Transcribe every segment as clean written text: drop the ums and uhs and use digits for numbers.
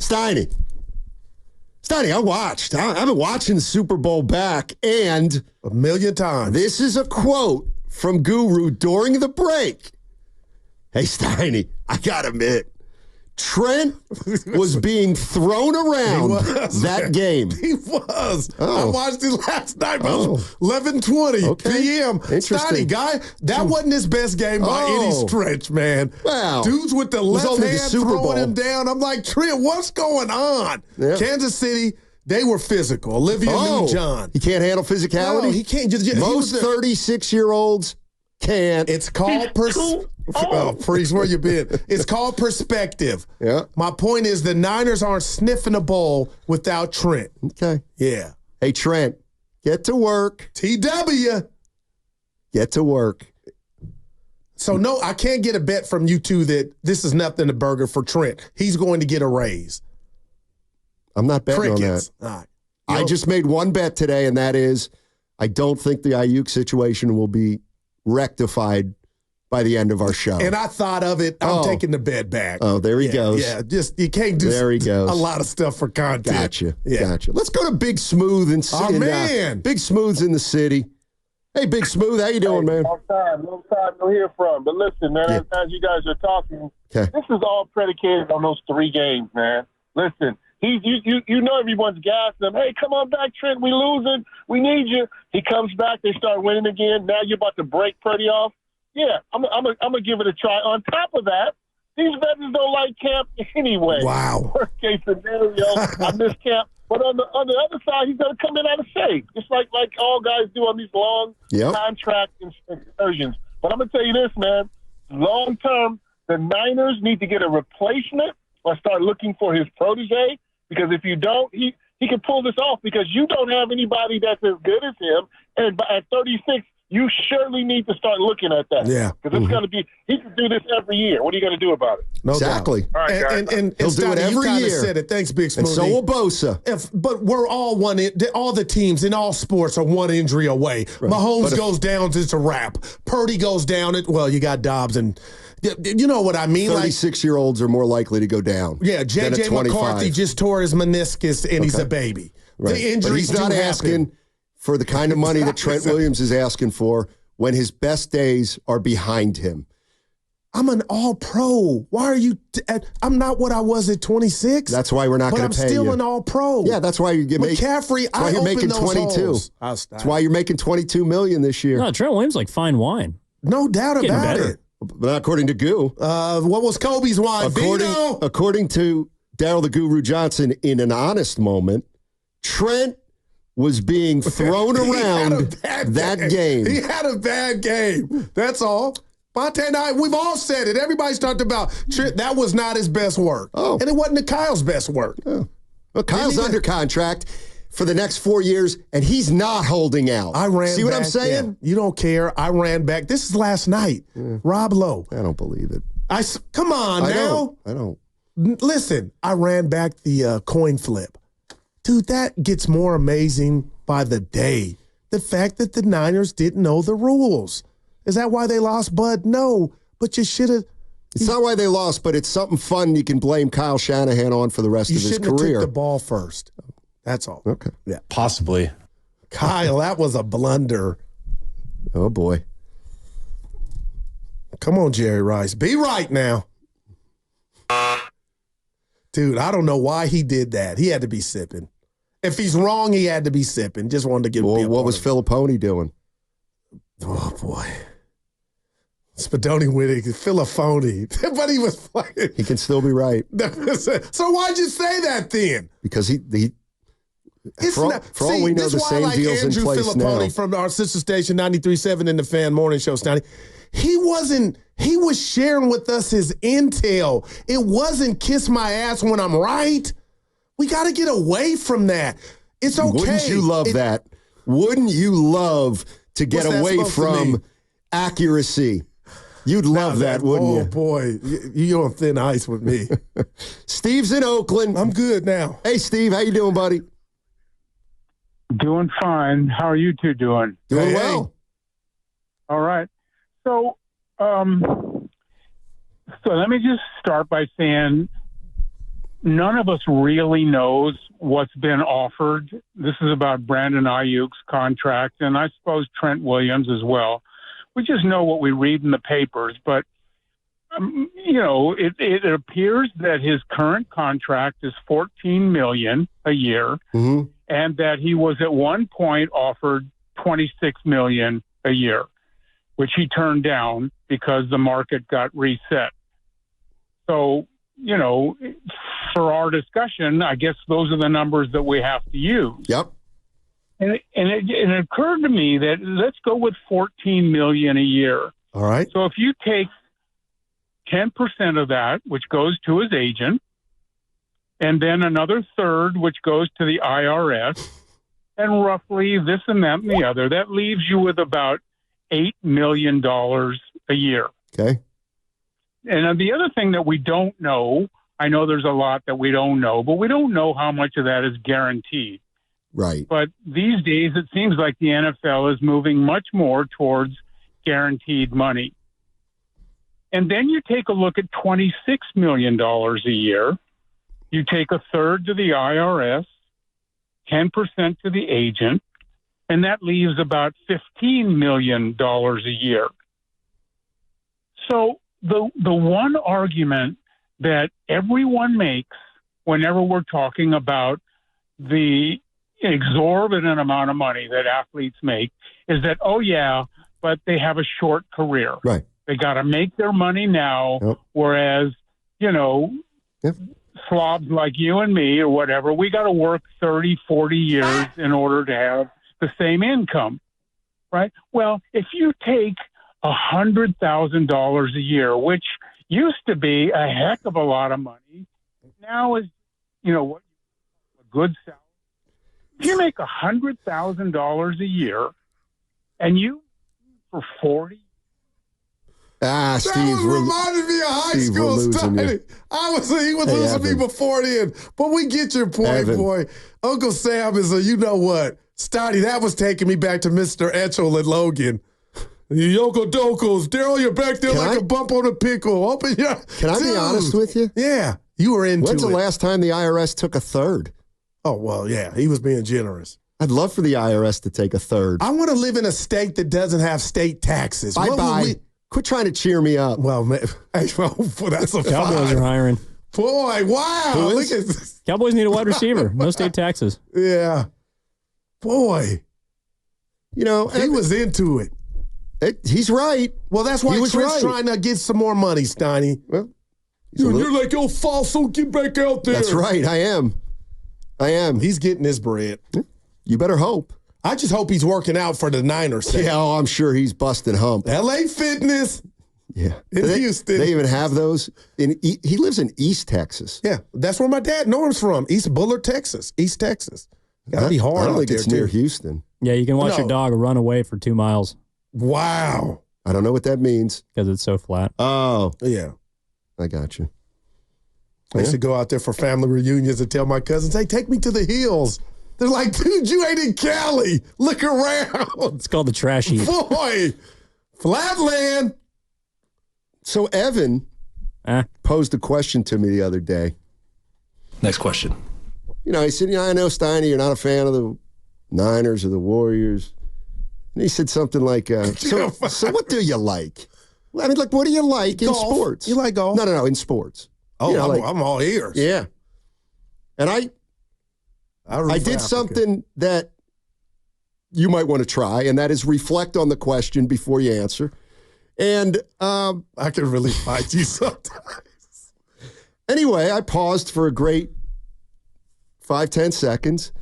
Steiny, I watched. I've been watching the Super Bowl back, and 1,000,000 times. This is a quote from Guru during the break. Hey, Steiny, I got to admit, Trent was being thrown around that game. He was. Oh. I watched it last night about 11:20 p.m. Steiny, guy, that wasn't his best game by any stretch, man. Wow. Dudes with the left hand throwing him Bowl. down. I'm like, Trent, what's going on? Yeah. Kansas City, they were physical. Olivia Newton-John. He can't handle physicality? No, he can't. Most 36-year-olds can't. It's called Priest, where you been? It's called perspective. Yeah. My point is the Niners aren't sniffing the ball without Trent. Okay. Yeah. Hey, Trent, get to work. TW. Get to work. So, no, I can't get a bet from you two that this is nothing to burger for Trent. He's going to get a raise. I'm not betting Crickets. on that. All right. I just made one bet today, and that is I don't think the Aiyuk situation will be rectified by the end of our show. And I thought of it. I'm taking the bet back. Oh, there he goes. Yeah, just you can't do a lot of stuff for content. Gotcha. Let's go to Big Smooth and Big Smooth's in the city. Hey, Big Smooth, how you doing, man? Long time to hear from. But listen, man, as you guys are talking, this is all predicated on those 3 games, man. Listen, you know everyone's gassing him. Hey, come on back, Trent. We losing. We need you. He comes back. They start winning again. Now you're about to break Purdy off. Yeah, I'm gonna give it a try. On top of that, these veterans don't like camp anyway. Wow. Worst case scenario, I miss camp. But on the other side, he's gonna come in out of shape, just like all guys do on these long contract excursions. But I'm gonna tell you this, man. Long term, the Niners need to get a replacement or start looking for his protege. Because if you don't, he can pull this off because you don't have anybody that's as good as him. And at 36, you surely need to start looking at that. Yeah. Because it's going to be – he can do this every year. What are you going to do about it? No exactly. Doubt. All right, guys. And he'll do it every year. Said it. Thanks, Big Smoothie. And so will Bosa. But we're all all the teams in all sports are one injury away. Right. Mahomes goes down, it's a wrap. Purdy goes down, you got Dobbs and – you know what I mean? 36-year-olds are more likely to go down. Yeah, J.J. McCarthy just tore his meniscus, and he's a baby. Right. The injuries but he's not asking for the kind of money that Trent Williams is asking for when his best days are behind him. I'm an all-pro. Why are you I'm not what I was at 26. That's why we're not going to pay you. But I'm still an all-pro. Yeah, that's why you're McCaffrey, I open making those 22. Holes. That's why you're making $22 million this year. No, Trent Williams like fine wine. No doubt about it. But not according to Goo. What was Kobe's wine? According to Daryl the Guru Johnson, in an honest moment, Trent was being thrown around that game. He had a bad game. That's all. Bonte and I, we've all said it. Everybody's talked about Trent. That was not his best work. Oh. And it wasn't Kyle's best work. Oh. Well, Kyle's under contract for the next 4 years, and he's not holding out. See what I'm saying? Yeah. You don't care. I ran back. This is last night. Yeah. Rob Lowe. I don't believe it. Come on now. I don't. Listen, I ran back the coin flip. Dude, that gets more amazing by the day. The fact that the Niners didn't know the rules. Is that why they lost, Bud? No, but you should have. It's not why they lost, but it's something fun you can blame Kyle Shanahan on for the rest of his career. You shouldn't have took the ball first. That's all. Okay. Yeah. Possibly. Kyle, that was a blunder. Oh, boy. Come on, Jerry Rice. Be right now. Dude, I don't know why he did that. He had to be sipping. If he's wrong, he had to be sipping. Just wanted to give me a what was Filipponi doing? Oh, boy. Spadoni Whittick, Filipponi. But he was playing. He can still be right. So why'd you say that then? Because for all we know, the same deal's in place Filipponi now. From our sister station 93.7 in the Fan Morning Show, Steiny. He was sharing with us his intel. It wasn't kiss my ass when I'm right. We got to get away from that. It's okay. Wouldn't you love that? Wouldn't you love to get away from accuracy? You'd love that, wouldn't you? Oh, boy. You're on thin ice with me. Steve's in Oakland. I'm good now. Hey, Steve. How you doing, buddy? Doing fine. How are you two doing? Doing well. All right. So let me just start by saying none of us really knows what's been offered. This is about Brandon Aiyuk's contract, and I suppose Trent Williams as well. We just know what we read in the papers, but it appears that his current contract is $14 million a year, mm-hmm. and that he was at one point offered $26 million a year, which he turned down because the market got reset. So, for our discussion, I guess those are the numbers that we have to use. Yep. And it occurred to me that let's go with $14 million a year. All right. So if you take 10% of that, which goes to his agent, and then another third, which goes to the IRS, and roughly this and that and the other, that leaves you with about $8 million a year. Okay. And the other thing that we don't know, I know there's a lot that we don't know, but we don't know how much of that is guaranteed. Right. But these days, it seems like the NFL is moving much more towards guaranteed money. And then you take a look at $26 million a year. You take a third to the IRS, 10% to the agent, and that leaves about $15 million a year. So the one argument that everyone makes whenever we're talking about the exorbitant amount of money that athletes make is that, oh, yeah, but they have a short career. Right. They got to make their money now, yep. Whereas, yep. slobs like you and me or whatever, we got to work 30, 40 years in order to have the same income, right? Well, if you take $100,000 a year, which used to be a heck of a lot of money, now is, a good salary. If you make $100,000 a year and you for 40. Steve, that reminded me of high school study. He was losing Evan. me before then. But we get your point, Evan. boy. Uncle Sam is you know what? Steiny, that was taking me back to Mr. Etchell and Logan. Yoko Dokos, Daryl, you're back there a bump on a pickle. Open your. Can I be honest with you? Yeah, you were into When's it. the last time the IRS took a third? Oh, well, yeah, he was being generous. I'd love for the IRS to take a third. I want to live in a state that doesn't have state taxes. Bye-bye. Quit trying to cheer me up. Well, man, that's a Cowboys are hiring. Boy, wow. Look at this. Cowboys need a wide receiver. No state taxes. Yeah. Boy. He was into it. He's right. Well, that's why Trent's trying to get some more money, Steiny. Well, you're like, yo, Falso, get back out there. That's right. I am. He's getting his bread. You better hope. I just hope he's working out for the Niners. Yeah, I'm sure he's busting hump. LA Fitness. Yeah. In Houston. They even have those. He lives in East Texas. Yeah, that's where my dad Norm's from. East Bullard, Texas. East Texas. Gotta be hard. I don't think it's near Houston. Yeah, you can watch your dog run away for 2 miles. Wow. I don't know what that means. Because it's so flat. Oh. Yeah. I got you. I used to go out there for family reunions and tell my cousins, hey, take me to the hills. They're like, dude, you ain't in Cali. Look around. It's called the trash heap. Boy, flatland. So Evan posed a question to me the other day. Next question. He said, I know, Steiny, you're not a fan of the Niners or the Warriors. And he said something like, so what do you like? I mean, what do you like in sports? You like golf? No, in sports. Oh, I'm all ears. Yeah. And I did something that you might want to try, and that is reflect on the question before you answer. And I can really fight you sometimes. Anyway, I paused for a great 5-10 seconds,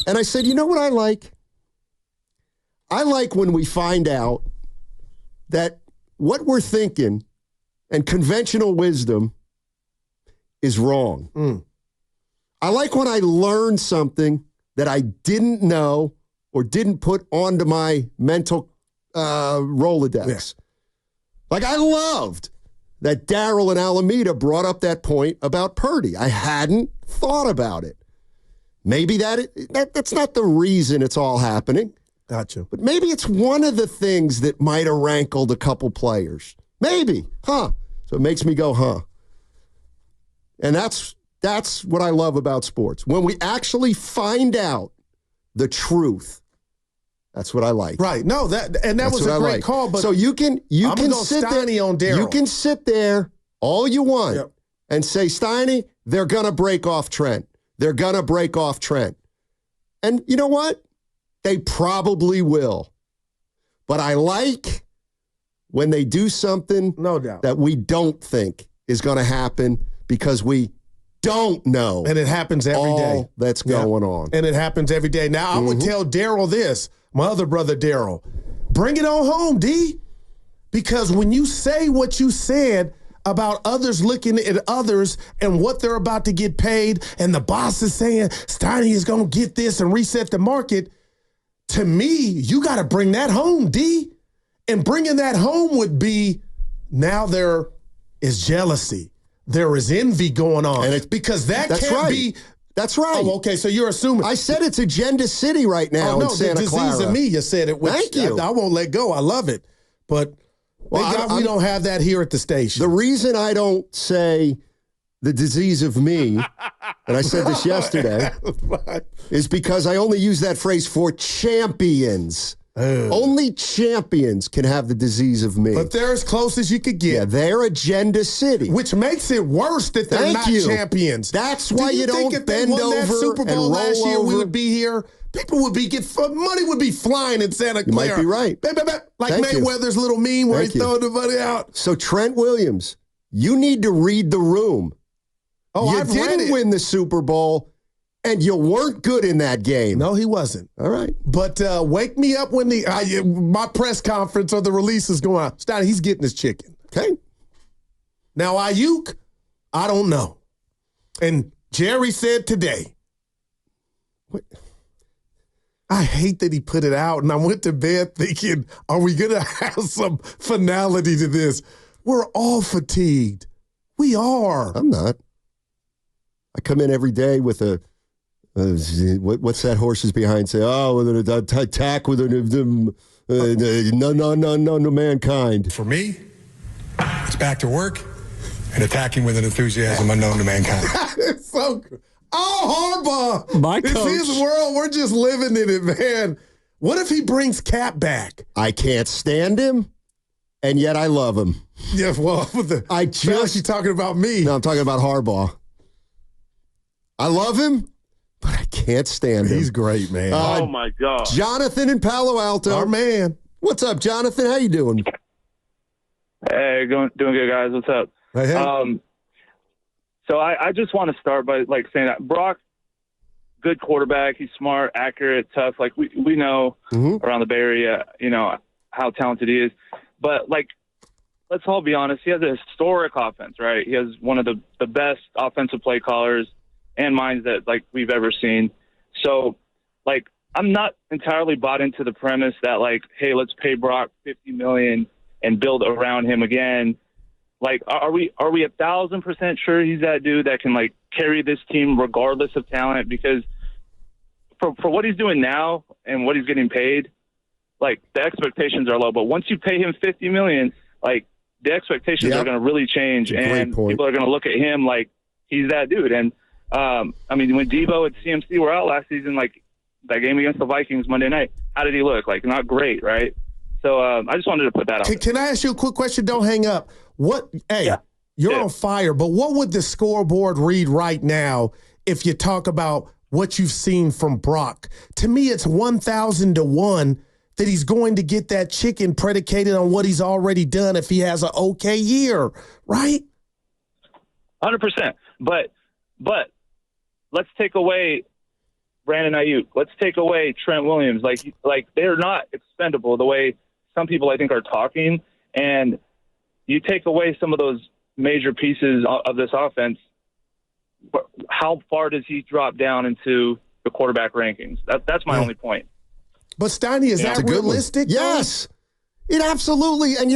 and I said, you know what I like? I like when we find out that what we're thinking and conventional wisdom is wrong. Mm. I like when I learn something that I didn't know or didn't put onto my mental Rolodex. Yeah. Like I loved that Daryl in Alameda brought up that point about Purdy. I hadn't thought about it. Maybe that's not the reason it's all happening. Gotcha. But maybe it's one of the things that might have rankled a couple players. Maybe. So it makes me go, And that's what I love about sports. When we actually find out the truth. That's what I like. Right. No, that was a great call. But so you can sit there on Daryl. You can sit there all you want and say, Steiny, they're gonna break off Trent. They're gonna break off Trent. And you know what? They probably will. But I like when they do something no doubt that we don't think is gonna happen because we don't know. And it happens every day. That's going on. And it happens every day. Now, I would tell Daryl this, my other brother Daryl, bring it on home, D. Because when you say what you said about others looking at others and what they're about to get paid, and the boss is saying Steiny is going to get this and reset the market, to me, you got to bring that home, D. And bringing that home would be now there is jealousy. There is envy going on. And because that can't be. That's right. Oh, okay, so you're assuming. I said it's Agenda City right now in Santa Clara. The disease of me, you said it. Which Thank you. I won't let go. I love it. But we don't have that here at the station. The reason I don't say the disease of me, and I said this yesterday, is because I only use that phrase for champions. Only champions can have the disease of me. But they're as close as you could get. Yeah, they're Agenda City. Which makes it worse that they're not champions. That's why you don't bend over that Super Bowl and last roll year, over. we would be here. People would be money would be flying in Santa Clara. You might be right. Like Mayweather's little meme where he's throwing the money out. So Trent Williams, you need to read the room. Oh, you didn't win the Super Bowl. And you weren't good in that game. No, he wasn't. All right. But wake me up when my press conference or the release is going on. Steiny, he's getting his chicken. Okay. Now, Aiyuk, I don't know. And Jerry said today. What? I hate that he put it out, and I went to bed thinking, are we going to have some finality to this? We're all fatigued. We are. I'm not. I come in every day with a what's that horse's behind say? Oh, with an attack with no mankind. For me, it's back to work and attacking with an enthusiasm unknown to mankind. It's so good. Oh, Harbaugh. My coach. It's his world. We're just living in it, man. What if he brings Cap back? I can't stand him, and yet I love him. Yeah, well, you talking about me. No, I'm talking about Harbaugh. I love him, but I can't stand him. He's great, man. Oh, my God. Jonathan in Palo Alto. Our man. What's up, Jonathan? How you doing? Hey, doing good, guys. What's up? Hey. So I just want to start by saying that Brock, good quarterback. He's smart, accurate, tough. We know around the Bay Area, how talented he is. But let's all be honest. He has a historic offense, right? He has one of the best offensive play callers and minds that we've ever seen. So I'm not entirely bought into the premise that hey, let's pay Brock $50 million and build around him again. Are we 1,000% sure he's that dude that can carry this team regardless of talent? Because for what he's doing now and what he's getting paid, the expectations are low. But once you pay him $50 million, the expectations are going to really change, and people are going to look at him like he's that dude. And when Debo and CMC were out last season, that game against the Vikings Monday night, how did he look? Not great, right? So I just wanted to put that out. Can I ask you a quick question? Don't hang up. You're on fire, but what would the scoreboard read right now if you talk about what you've seen from Brock? To me, it's 1,000 to 1 that he's going to get that chicken predicated on what he's already done if he has an okay year, right? 100%. But let's take away Brandon Aiyuk. Let's take away Trent Williams. They're not expendable the way some people I think are talking. And you take away some of those major pieces of this offense, how far does he drop down into the quarterback rankings? That's my only point. But Steiny, is that realistic? Yes. It absolutely. And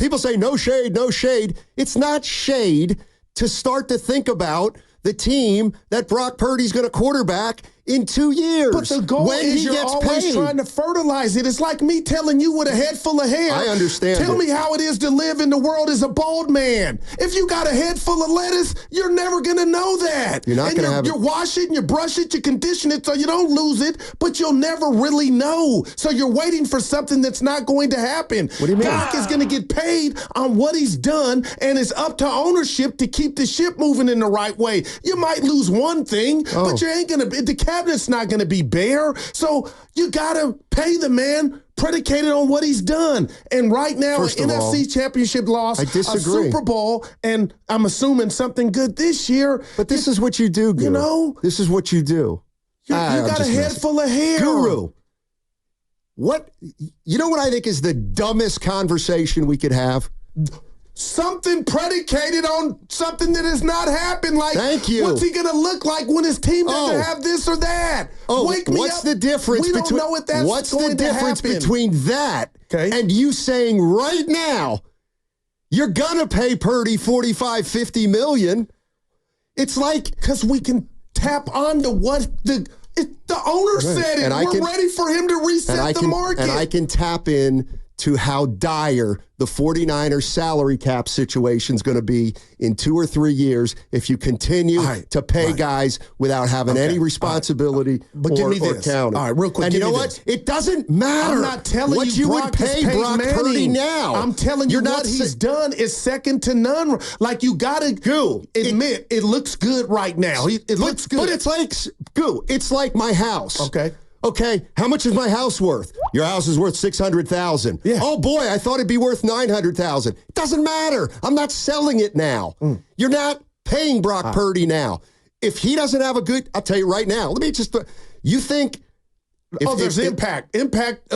people say no shade, no shade. It's not shade to start to think about the team that Brock Purdy's going to quarterback in 2 years. But the goal when is he you're gets always paid. trying to fertilize it. It's like me telling you with a head full of hair. I understand. Tell me how it is to live in the world as a bald man. If you got a head full of lettuce, you're never going to know that. You're not going to have You wash it and you brush it, you condition it so you don't lose it, but you'll never really know. So you're waiting for something that's not going to happen. What do you mean? Doc is going to get paid on what he's done, and it's up to ownership to keep the ship moving in the right way. You might lose one thing, but you ain't going to, the cabinet's not going to be bare. So you got to pay the man predicated on what he's done. And right now, First an of all, NFC championship loss, I a disagree. Super Bowl, and I'm assuming something good this year. But this is what you do, Guru. You know? This is what you do. You got a head full of hair. Guru, you know what I think is the dumbest conversation we could have? Something predicated on something that has not happened. Like, thank you. What's he going to look like when his team doesn't have this or that? Wake me what's up. the difference We between don't know if that's what's going the difference to happen. between that and you saying right now you're gonna pay Purdy 45, 50 million? It's like because we can tap onto what the owner said it. We're ready for him to reset the market. And I can tap in to how dire the 49ers salary cap situation is going to be in 2 or 3 years if you continue to pay guys without having any responsibility but give me or this. counting. All right, real quick. And you know what? It doesn't matter. I'm not telling what you would pay Brock Purdy now. I'm telling you what he's done is second to none. Like, you got to admit it looks good right now. It looks good. But it's like, it's like my house. Okay, how much is my house worth? Your house is worth $600,000. Yeah. Oh boy, I thought it'd be worth $900,000. It doesn't matter. I'm not selling it now. You're not paying Brock Purdy now. If he doesn't have a good, I'll tell you right now. Let me just. You think? There's impact. Impact.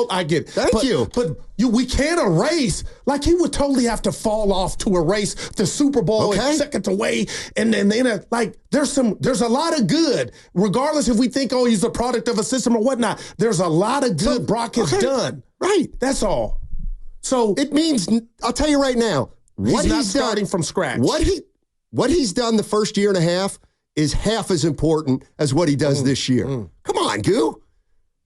I get it. Thank you. But we can't erase. Like, he would totally have to fall off to erase the Super Bowl and seconds away. And then there's a lot of good, regardless if we think, he's a product of a system or whatnot. There's a lot of good Brock has done. Right. That's all. So it means, I'll tell you right now, what he's not he's starting done from scratch. What he's done the first year and a half is half as important as what he does this year. Come on, Goo.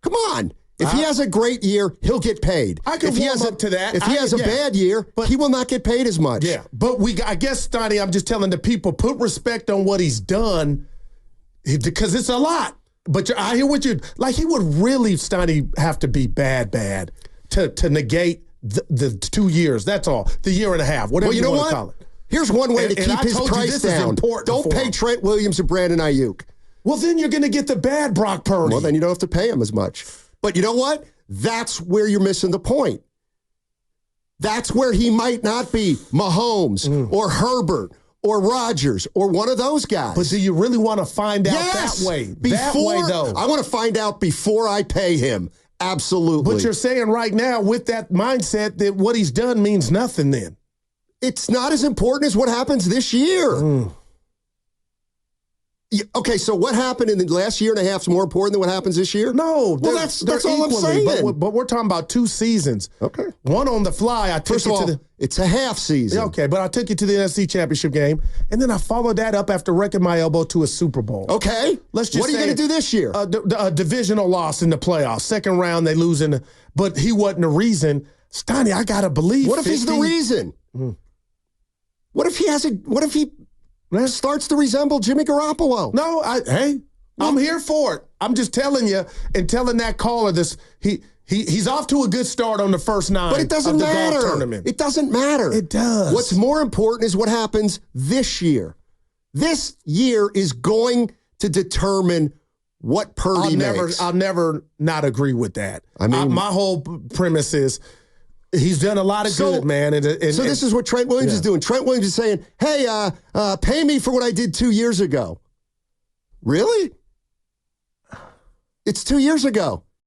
Come on. If he has a great year, he'll get paid. I can warm up to that. If he has a bad year, he will not get paid as much. Yeah, but I guess, Steiny, I'm just telling the people, put respect on what he's done, because it's a lot. But I hear what you like. He would really, Steiny, have to be bad to negate the 2 years. That's all. The year and a half, whatever you want to call it. Here's one way to keep his price down. Don't pay Trent Williams and Brandon Aiyuk. Well, then you're going to get the bad Brock Purdy. Well, then you don't have to pay him as much. But you know what? That's where you're missing the point. That's where he might not be Mahomes or Herbert or Rodgers or one of those guys. But do you really want to find out that way? That way, though. I want to find out before I pay him. Absolutely. But you're saying right now, with that mindset, that what he's done means nothing then. It's not as important as what happens this year. Okay, so what happened in the last year and a half is more important than what happens this year? No. Well, that's all I'm saying. But we're talking about 2 seasons. Okay. One on the fly. First of all, it's a half season. Okay, but I took you to the NFC Championship game, and then I followed that up after wrecking my elbow to a Super Bowl. Okay. Let's just what are you going to do this year? A divisional loss in the playoffs. Second round, they lose but he wasn't the reason. Steiny, I got to believe. What if he's the reason? What if he starts to resemble Jimmy Garoppolo? No, I'm here for it. I'm just telling you and telling that caller this. He's off to a good start on the first 9 but it doesn't of the matter. golf tournament. It doesn't matter. It does. What's more important is what happens this year. This year is going to determine what Purdy makes. I'll never not agree with that. I mean, my whole premise is he's done a lot of good, man. And so this is what Trent Williams is doing. Trent Williams is saying, hey, pay me for what I did 2 years ago. Really? It's 2 years ago.